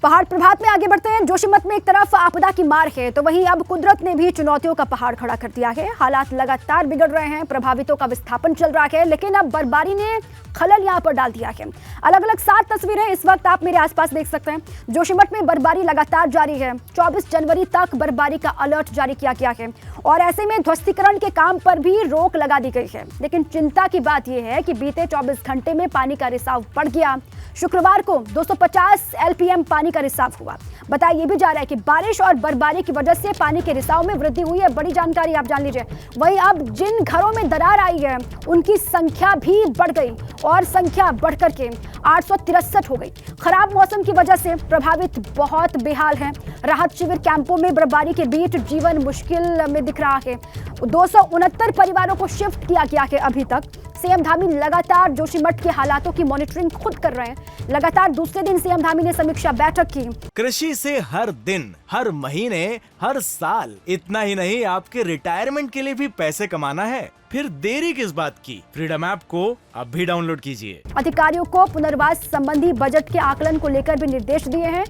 पहाड़ प्रभात में आगे बढ़ते हैं। जोशीमठ में एक तरफ आपदा की मार है तो वहीं अब कुदरत ने भी चुनौतियों का पहाड़ खड़ा कर दिया है। हालात लगातार बिगड़ रहे हैं, प्रभावितों का विस्थापन चल रहा है, लेकिन अब बर्फबारी ने खलल यहां पर डाल दिया है। अलग अलग 7 तस्वीरें इस वक्त आप मेरे आसपास देख सकते हैं। जोशीमठ में बर्फबारी लगातार जारी है। 24 जनवरी तक बर्फबारी का अलर्ट जारी किया गया है और ऐसे में ध्वस्तीकरण के काम पर भी रोक लगा दी गई है। लेकिन चिंता की बात यह है कि बीते 24 घंटे में पानी का रिसाव बढ़ गया। शुक्रवार को 250 एलपीएम पानी का रिसाव हुआ। बताया ये भी जा रहा है कि बारिश और बर्फबारी की वजह से पानी के रिसाव में वृद्धि हुई है। बड़ी जानकारी आप जान लीजिए। वहीं अब जिन घरों में दरार आई है उनकी संख्या भी बढ़ गई और संख्या बढ़कर के 863 हो गई। खराब मौसम की वजह से प्रभावित बहुत बेहाल हैं। राहत शिविर कैंपों में बर्फबारी के बीच जीवन मुश्किल में दिख रहा है। 269 परिवारों को शिफ्ट किया गया है अभी तक। सीएम धामी लगातार जोशीमठ के हालातों की मॉनिटरिंग खुद कर रहे हैं। लगातार दूसरे दिन सीएम धामी ने समीक्षा बैठक की। कृषि से हर दिन, हर महीने, हर साल, इतना ही नहीं आपके रिटायरमेंट के लिए भी पैसे कमाना है, फिर देरी किस बात की। फ्रीडम ऐप को अब भी डाउनलोड कीजिए। अधिकारियों को पुनर्वास संबंधी बजट के आकलन को लेकर भी निर्देश दिए हैं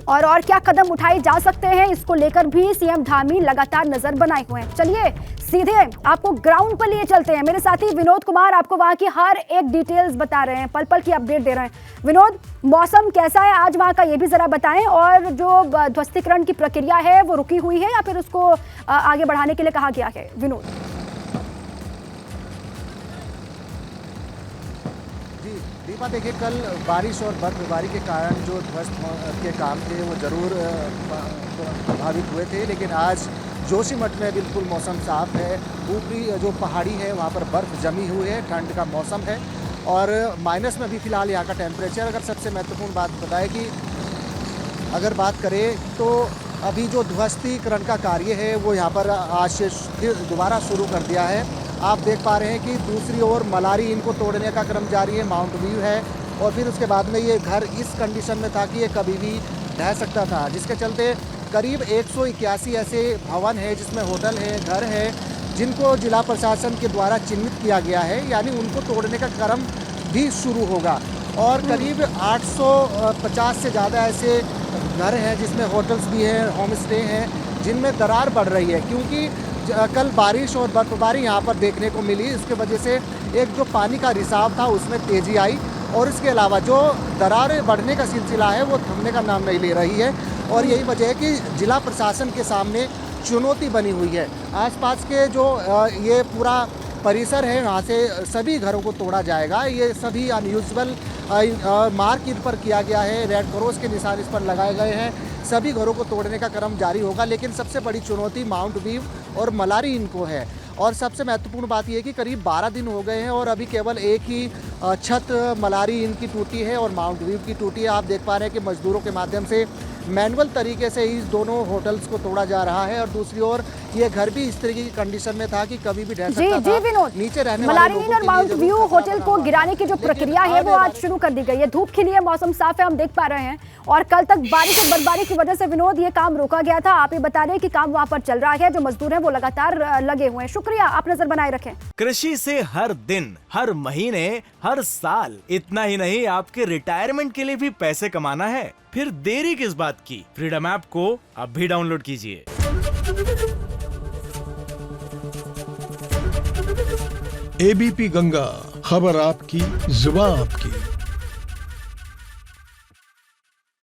और क्या कदम उठाए जा सकते हैं इसको लेकर भी सीएम धामी लगातार नजर बनाए हुए हैं। चलिए सीधे आपको ग्राउंड पर लिए चलते हैं। मेरे साथी विनोद कुमार आपको वहां की हर एक डिटेल्स बता रहे हैं, पल पल की अपडेट दे रहे हैं। विनोद, मौसम कैसा है आज वहां का, ये भी जरा बताएं। और जो ध्वस्तीकरण की प्रक्रिया है वो रुकी हुई है या फिर उसको आगे बढ़ाने के लिए कहा गया है? विनोद दीपा, देखिए कल बारिश और बर्फबारी के कारण जो ध्वस्त के काम थे वो ज़रूर प्रभावित हुए थे, लेकिन आज जोशीमठ में बिल्कुल मौसम साफ है। ऊपरी जो पहाड़ी है वहाँ पर बर्फ़ जमी हुई है, ठंड का मौसम है और माइनस में भी फिलहाल यहाँ का टेम्परेचर। अगर सबसे महत्वपूर्ण बात बताए कि अगर बात करें तो अभी जो ध्वस्तीकरण का कार्य है वो यहाँ पर आज से फिर दोबारा शुरू कर दिया है। आप देख पा रहे हैं कि दूसरी ओर मलारी इनको तोड़ने का क्रम जारी है, माउंट व्यू है और फिर उसके बाद में ये घर इस कंडीशन में था कि ये कभी भी ढह सकता था, जिसके चलते करीब 181 ऐसे भवन है जिसमें होटल है, घर है, जिनको जिला प्रशासन के द्वारा चिन्हित किया गया है, यानी उनको तोड़ने का क्रम भी शुरू होगा। और करीब 850 से ज़्यादा ऐसे घर हैं जिसमें होटल्स भी हैं, होम स्टे हैं, जिनमें दरार बढ़ रही है क्योंकि कल बारिश और बर्फबारी यहाँ पर देखने को मिली। इसके वजह से एक जो पानी का रिसाव था उसमें तेज़ी आई और इसके अलावा जो दरारें बढ़ने का सिलसिला है वो थमने का नाम नहीं ले रही है और यही वजह है कि जिला प्रशासन के सामने चुनौती बनी हुई है। आसपास के जो ये पूरा परिसर है वहाँ से सभी घरों को तोड़ा जाएगा। ये सभी अनयूजुअल मार्क इन पर किया गया है, रेड क्रॉस के निशान इस पर लगाए गए हैं। सभी घरों को तोड़ने का क्रम जारी होगा, लेकिन सबसे बड़ी चुनौती माउंट व्यू और मलारी इनको है। और सबसे महत्वपूर्ण बात यह है कि करीब 12 दिन हो गए हैं और अभी केवल एक ही छत मलारी इनकी टूटी है और माउंट व्यू की टूटी है। आप देख पा रहे हैं कि मजदूरों के माध्यम से मैनुअल तरीके से इस दोनों होटल्स को तोड़ा जा रहा है और दूसरी ओर ये घर भी इस तरीके की कंडीशन में था कि कभी भी ढह सकता था। विनोद, नीचे रहने मलारी और माउंट व्यू होटल को गिराने की जो प्रक्रिया है वो आज शुरू कर दी गई है। धूप खिली है, मौसम साफ है, हम देख पा रहे हैं। और कल तक बारिश और बर्फबारी की वजह से विनोद ये काम रोका गया था। आप ये बता रहे हैं कि काम वहां पर चल रहा है, जो मजदूर हैं वो लगातार लगे हुए हैं। शुक्रिया, आप नजर बनाए रखें। कृषि से हर दिन, हर महीने, हर साल, इतना ही नहीं आपके रिटायरमेंट के लिए भी पैसे कमाना है, फिर देरी किस बात की। फ्रीडम ऐप को अब भी डाउनलोड कीजिए। एबीपी गंगा, खबर आपकी, जुबान आपकी।